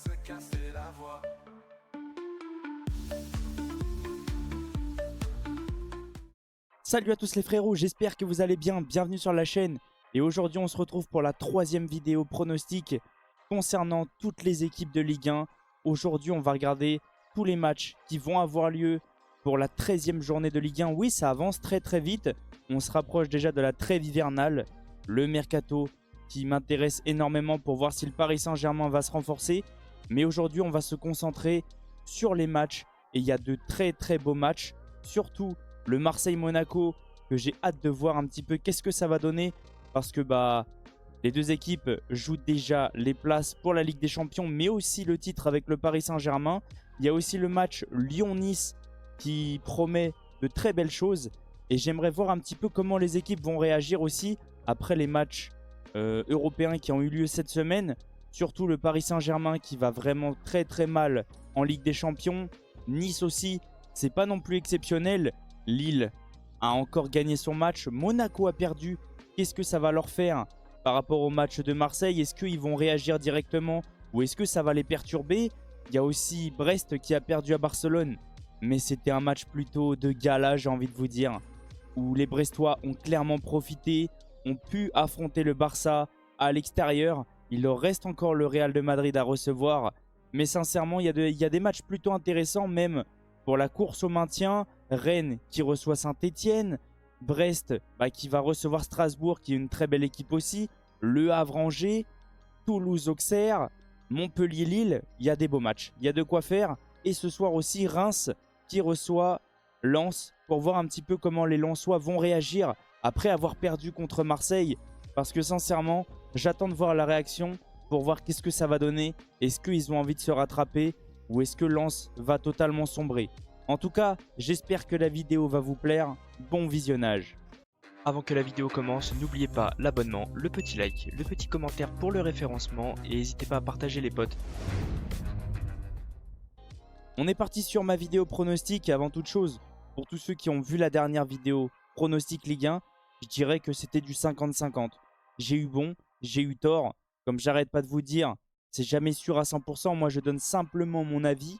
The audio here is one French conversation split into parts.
se casser la voix. Salut à tous les frérots, j'espère que vous allez bien, bienvenue sur la chaîne. Et aujourd'hui on se retrouve pour la troisième vidéo pronostic concernant toutes les équipes de Ligue 1. Aujourd'hui on va regarder tous les matchs qui vont avoir lieu pour la 13e journée de Ligue 1. Oui, ça avance très vite, on se rapproche déjà de la trêve hivernale, le mercato qui m'intéresse énormément pour voir si le Paris Saint-Germain va se renforcer. Mais aujourd'hui on va se concentrer sur les matchs et il y a de très beaux matchs, surtout le Marseille-Monaco que j'ai hâte de voir un petit peu qu'est-ce que ça va donner parce que les deux équipes jouent déjà les places pour la Ligue des Champions mais aussi le titre avec le Paris Saint-Germain. Il y a aussi le match Lyon-Nice qui promet de très belles choses et j'aimerais voir un petit peu comment les équipes vont réagir aussi après les matchs européens qui ont eu lieu cette semaine. Surtout le Paris Saint-Germain qui va vraiment très mal en Ligue des Champions. Nice aussi, c'est pas non plus exceptionnel. Lille a encore gagné son match. Monaco a perdu. Qu'est-ce que ça va leur faire par rapport au match de Marseille? Est-ce qu'ils vont réagir directement ou est-ce que ça va les perturber? Il y a aussi Brest qui a perdu à Barcelone. Mais c'était un match plutôt de gala, j'ai envie de vous dire. Où les Brestois ont clairement profité, ont pu affronter le Barça à l'extérieur. Il leur reste encore le Real de Madrid à recevoir. Mais sincèrement, il y a des matchs plutôt intéressants même pour la course au maintien. Rennes qui reçoit Saint-Etienne, Brest qui va recevoir Strasbourg qui est une très belle équipe aussi, Le Havre-Angers, Toulouse-Auxerre, Montpellier-Lille, il y a des beaux matchs, il y a de quoi faire. Et ce soir aussi Reims qui reçoit Lens pour voir un petit peu comment les Lensois vont réagir après avoir perdu contre Marseille. Parce que sincèrement, j'attends de voir la réaction pour voir qu'est-ce que ça va donner. Est-ce qu'ils ont envie de se rattraper ou est-ce que Lens va totalement sombrer? En tout cas, j'espère que la vidéo va vous plaire. Bon visionnage. Avant que la vidéo commence, n'oubliez pas l'abonnement, le petit like, le petit commentaire pour le référencement et n'hésitez pas à partager les potes. On est parti sur ma vidéo pronostic. Avant toute chose, pour tous ceux qui ont vu la dernière vidéo pronostic Ligue 1, je dirais que c'était du 50-50. J'ai eu bon, j'ai eu tort. Comme j'arrête pas de vous dire, c'est jamais sûr à 100%. Moi, je donne simplement mon avis.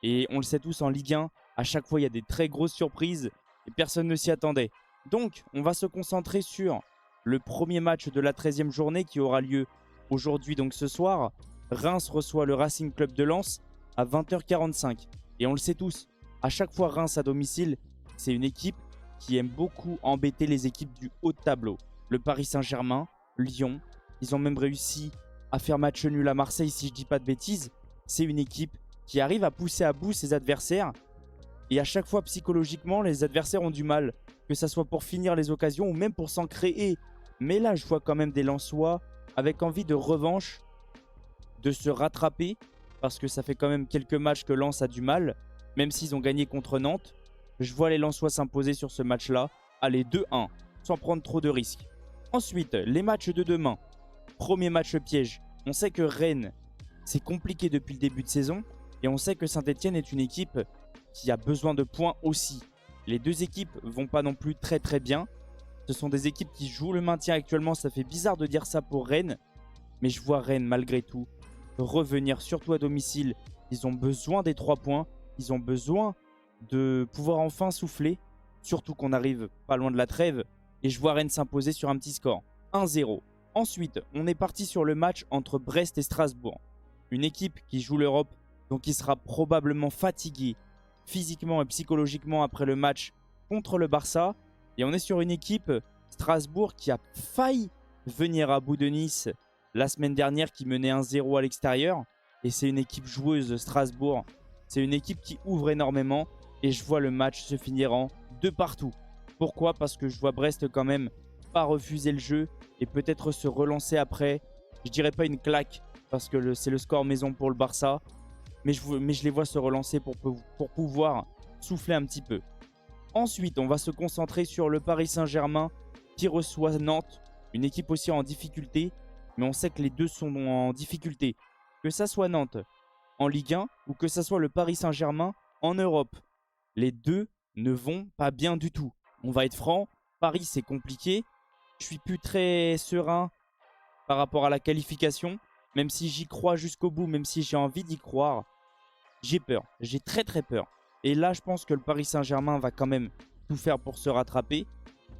Et on le sait tous, en Ligue 1, à chaque fois, il y a des très grosses surprises et personne ne s'y attendait. Donc, on va se concentrer sur le premier match de la 13e journée qui aura lieu aujourd'hui, donc ce soir. Reims reçoit le Racing Club de Lens à 20h45. Et on le sait tous, à chaque fois Reims à domicile, c'est une équipe qui aime beaucoup embêter les équipes du haut de tableau. Le Paris Saint-Germain, Lyon, ils ont même réussi à faire match nul à Marseille si je ne dis pas de bêtises. C'est une équipe qui arrive à pousser à bout ses adversaires. Et à chaque fois, psychologiquement, les adversaires ont du mal. Que ça soit pour finir les occasions ou même pour s'en créer. Mais là, je vois quand même des Lensois avec envie de revanche, de se rattraper. Parce que ça fait quand même quelques matchs que Lens a du mal. Même s'ils ont gagné contre Nantes. Je vois les Lensois s'imposer sur ce match-là. Allez, 2-1, sans prendre trop de risques. Ensuite, les matchs de demain. Premier match piège. On sait que Rennes, c'est compliqué depuis le début de saison. Et on sait que Saint-Etienne est une équipe qui a besoin de points aussi. Les deux équipes vont pas non plus très bien. Ce sont des équipes qui jouent le maintien actuellement. Ça fait bizarre de dire ça pour Rennes. Mais je vois Rennes malgré tout revenir, surtout à domicile. Ils ont besoin des 3 points. Ils ont besoin de pouvoir enfin souffler. Surtout qu'on arrive pas loin de la trêve. Et je vois Rennes s'imposer sur un petit score. 1-0. Ensuite, on est parti sur le match entre Brest et Strasbourg. Une équipe qui joue l'Europe. Donc il sera probablement fatigué physiquement et psychologiquement après le match contre le Barça. Et on est sur une équipe, Strasbourg, qui a failli venir à bout de Nice la semaine dernière, qui menait 1-0 à l'extérieur. Et c'est une équipe joueuse, Strasbourg. C'est une équipe qui ouvre énormément. Et je vois le match se finir en 2-2. Pourquoi? Parce que je vois Brest quand même pas refuser le jeu et peut-être se relancer après. Je dirais pas une claque parce que c'est le score maison pour le Barça. Mais je les vois se relancer pour pouvoir souffler un petit peu. Ensuite, on va se concentrer sur le Paris Saint-Germain qui reçoit Nantes. Une équipe aussi en difficulté. Mais on sait que les deux sont en difficulté. Que ça soit Nantes en Ligue 1 ou que ça soit le Paris Saint-Germain en Europe. Les deux ne vont pas bien du tout. On va être franc. Paris, c'est compliqué. Je suis plus très serein par rapport à la qualification. même si j'y crois jusqu'au bout, même si j'ai envie d'y croire, j'ai peur. J'ai très très peur. Et là, je pense que le Paris Saint-Germain va quand même tout faire pour se rattraper.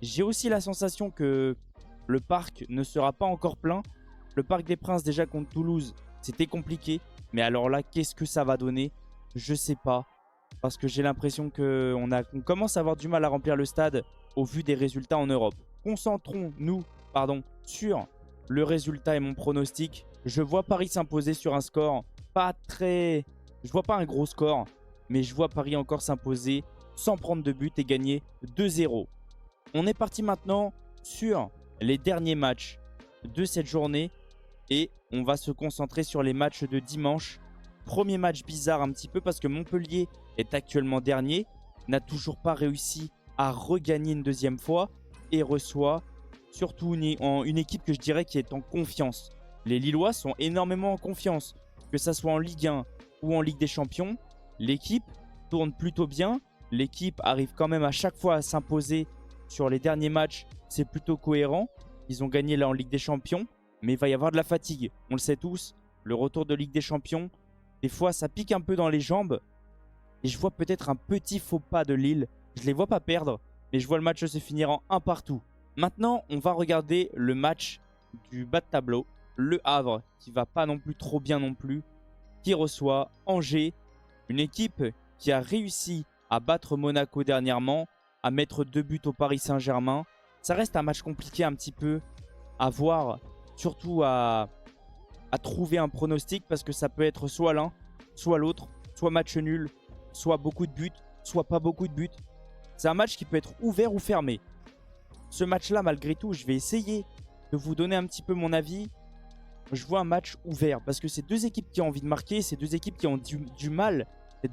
J'ai aussi la sensation que le parc ne sera pas encore plein. Le Parc des Princes, déjà contre Toulouse, c'était compliqué. Mais alors là, qu'est-ce que ça va donner? Je sais pas. Parce que j'ai l'impression qu'on commence à avoir du mal à remplir le stade au vu des résultats en Europe. Concentrons-nous sur le résultat et mon pronostic. Je vois Paris s'imposer sur un score pas très... Je vois pas un gros score, mais je vois Paris encore s'imposer sans prendre de but et gagner 2-0. On est parti maintenant sur les derniers matchs de cette journée et on va se concentrer sur les matchs de dimanche. Premier match bizarre un petit peu parce que Montpellier est actuellement dernier, n'a toujours pas réussi à regagner une deuxième fois et reçoit surtout une équipe que je dirais qui est en confiance. Les Lillois sont énormément en confiance, que ça soit en Ligue 1 ou en Ligue des Champions. L'équipe tourne plutôt bien, l'équipe arrive quand même à chaque fois à s'imposer sur les derniers matchs, c'est plutôt cohérent. Ils ont gagné là en Ligue des Champions, mais il va y avoir de la fatigue. On le sait tous, le retour de Ligue des Champions, des fois ça pique un peu dans les jambes. Et je vois peut-être un petit faux pas de Lille. Je ne les vois pas perdre, mais je vois le match se finir en 1 partout. Maintenant, on va regarder le match du bas de tableau. Le Havre, qui va pas non plus trop bien non plus, qui reçoit Angers. Une équipe qui a réussi à battre Monaco dernièrement, à mettre 2 buts au Paris Saint-Germain. Ça reste un match compliqué un petit peu à voir, surtout à trouver un pronostic parce que ça peut être soit l'un, soit l'autre, soit match nul, soit beaucoup de buts, soit pas beaucoup de buts. C'est un match qui peut être ouvert ou fermé. Ce match-là, malgré tout, je vais essayer de vous donner un petit peu mon avis. Je vois un match ouvert parce que c'est deux équipes qui ont envie de marquer, c'est deux équipes qui ont du mal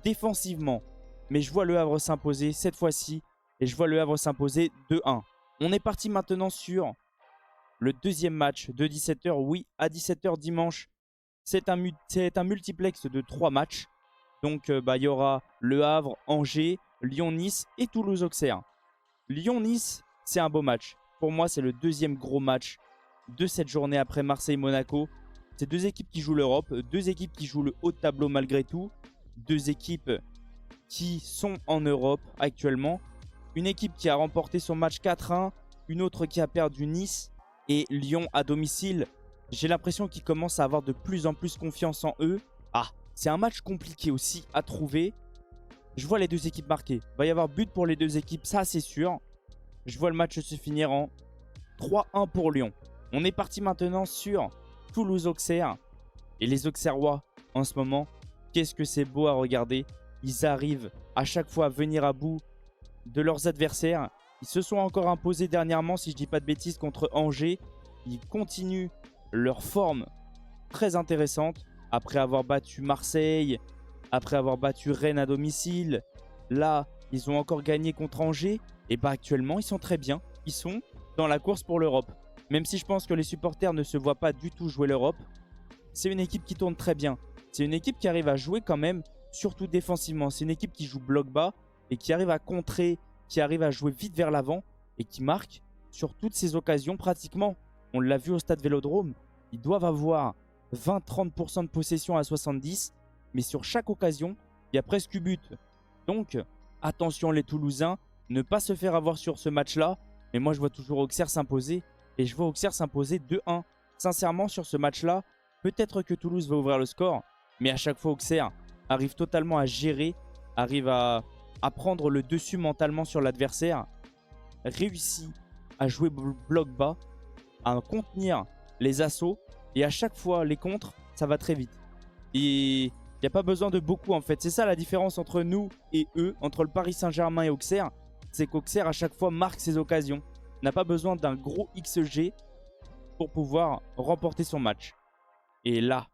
défensivement. Mais je vois le Havre s'imposer cette fois-ci et je vois le Havre s'imposer 2-1. On est parti maintenant sur le deuxième match de 17 h. Oui, à 17 h dimanche, c'est un multiplex de 3 matchs. Donc, il y aura Le Havre, Angers, Lyon-Nice et Toulouse-Auxerre. Lyon-Nice, c'est un beau match. Pour moi, c'est le deuxième gros match de cette journée après Marseille-Monaco. C'est deux équipes qui jouent l'Europe, deux équipes qui jouent le haut de tableau malgré tout. Deux équipes qui sont en Europe actuellement. Une équipe qui a remporté son match 4-1, une autre qui a perdu Nice et Lyon à domicile. J'ai l'impression qu'ils commencent à avoir de plus en plus confiance en eux. Ah, c'est un match compliqué aussi à trouver. Je vois les deux équipes marquer. Il va y avoir but pour les deux équipes, ça c'est sûr. Je vois le match se finir en 3-1 pour Lyon. On est parti maintenant sur Toulouse-Auxerre. Et les Auxerrois, en ce moment, qu'est-ce que c'est beau à regarder. Ils arrivent à chaque fois à venir à bout de leurs adversaires. Ils se sont encore imposés dernièrement, si je ne dis pas de bêtises, contre Angers. Ils continuent leur forme très intéressante. Après avoir battu Marseille, après avoir battu Rennes à domicile. Là, ils ont encore gagné contre Angers. Et actuellement, ils sont très bien. Ils sont dans la course pour l'Europe. Même si je pense que les supporters ne se voient pas du tout jouer l'Europe, c'est une équipe qui tourne très bien. C'est une équipe qui arrive à jouer quand même, surtout défensivement. C'est une équipe qui joue bloc bas et qui arrive à contrer, qui arrive à jouer vite vers l'avant et qui marque sur toutes ces occasions pratiquement. On l'a vu au stade Vélodrome, ils doivent avoir 20-30% de possession à 70, mais sur chaque occasion, il y a presque but. Donc, attention les Toulousains, ne pas se faire avoir sur ce match-là. Mais moi, je vois toujours Auxerre s'imposer. Et je vois Auxerre s'imposer 2-1. Sincèrement, sur ce match-là, peut-être que Toulouse va ouvrir le score. Mais à chaque fois, Auxerre arrive totalement à gérer, arrive à prendre le dessus mentalement sur l'adversaire, réussit à jouer bloc bas, à contenir les assauts. Et à chaque fois, les contres, ça va très vite. Et il n'y a pas besoin de beaucoup en fait. C'est ça la différence entre nous et eux, entre le Paris Saint-Germain et Auxerre. C'est qu'Auxerre à chaque fois marque ses occasions. N'a pas besoin d'un gros XG pour pouvoir remporter son match. Et là,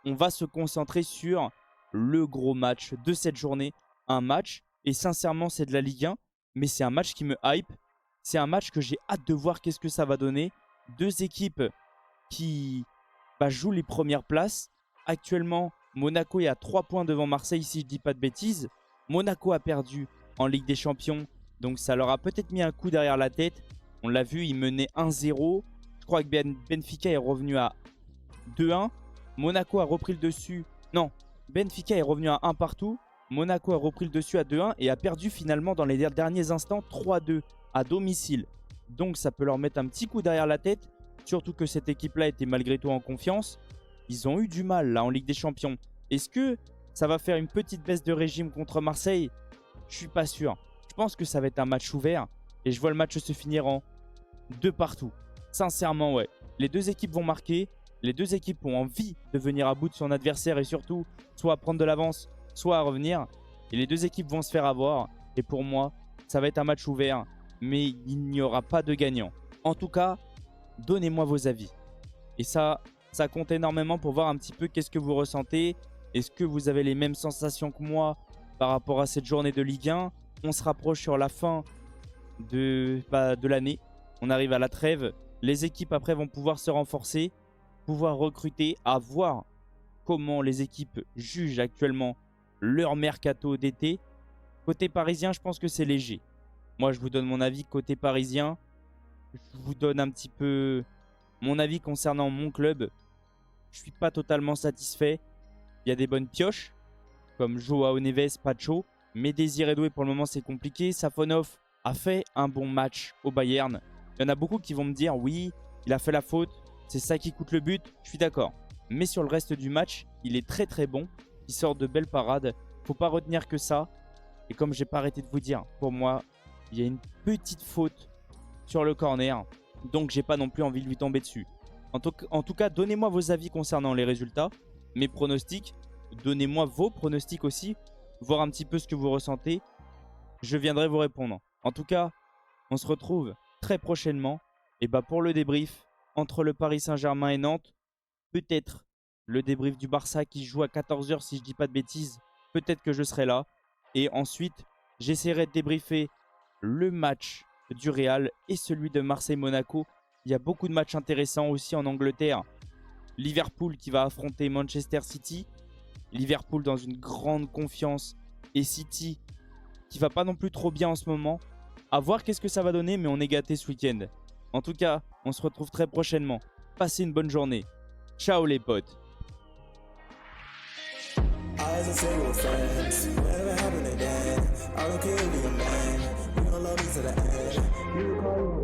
on va se concentrer sur le gros match de cette journée. Un match, et sincèrement c'est de la Ligue 1, mais c'est un match qui me hype. C'est un match que j'ai hâte de voir qu'est-ce que ça va donner. Deux équipes qui jouent les premières places. Actuellement, Monaco est à 3 points devant Marseille si je ne dis pas de bêtises. Monaco a perdu en Ligue des Champions, donc ça leur a peut-être mis un coup derrière la tête. On l'a vu, ils menaient 1-0. Je crois que Benfica est revenu à 2-1. Monaco a repris le dessus. Non, Benfica est revenu à 1 partout. Monaco a repris le dessus à 2-1 et a perdu finalement dans les derniers instants 3-2 à domicile. Donc ça peut leur mettre un petit coup derrière la tête. Surtout que cette équipe-là était malgré tout en confiance. Ils ont eu du mal là en Ligue des Champions. Est-ce que ça va faire une petite baisse de régime contre Marseille? Je suis pas sûr. Je pense que ça va être un match ouvert. Et je vois le match se finir en 2 partout. Sincèrement, ouais. Les deux équipes vont marquer. Les deux équipes ont envie de venir à bout de son adversaire et surtout soit à prendre de l'avance, soit à revenir. Et les deux équipes vont se faire avoir. Et pour moi, ça va être un match ouvert. Mais il n'y aura pas de gagnant. En tout cas, donnez-moi vos avis. Et ça compte énormément pour voir un petit peu qu'est-ce que vous ressentez. Est-ce que vous avez les mêmes sensations que moi par rapport à cette journée de Ligue 1? On se rapproche sur la fin de l'année. On arrive à la trêve. Les équipes après vont pouvoir se renforcer, pouvoir recruter, à voir comment les équipes jugent actuellement leur mercato d'été. Côté parisien, je pense que c'est léger. Moi, je vous donne mon avis côté parisien. Je vous donne un petit peu mon avis concernant mon club. Je ne suis pas totalement satisfait. Il y a des bonnes pioches, comme Joao Neves, Pacho. Mais Désiré Doué, pour le moment, c'est compliqué. Safonov a fait un bon match au Bayern. Il y en a beaucoup qui vont me dire, oui, il a fait la faute. C'est ça qui coûte le but. Je suis d'accord. Mais sur le reste du match, il est très très bon. Il sort de belles parades. Faut pas retenir que ça. Et comme j'ai pas arrêté de vous dire, pour moi, il y a une petite faute sur le corner. Donc, j'ai pas non plus envie de lui tomber dessus. En tout cas, donnez-moi vos avis concernant les résultats. Mes pronostics. Donnez-moi vos pronostics aussi. Voir un petit peu ce que vous ressentez. Je viendrai vous répondre. En tout cas, on se retrouve très prochainement. Et bah pour le débrief entre le Paris Saint-Germain et Nantes. Peut-être le débrief du Barça qui joue à 14 h si je dis pas de bêtises. Peut-être que je serai là. Et ensuite, j'essaierai de débriefer le match du Real et celui de Marseille-Monaco. Il y a beaucoup de matchs intéressants aussi en Angleterre. Liverpool qui va affronter Manchester City. Liverpool dans une grande confiance. Et City qui va pas non plus trop bien en ce moment. À voir qu'est-ce que ça va donner, mais on est gâtés ce week-end. En tout cas, on se retrouve très prochainement. Passez une bonne journée. Ciao les potes. Eyes and say we're friends. Whatever happened to then? I don't care if you're a man. You don't love me to the end. You call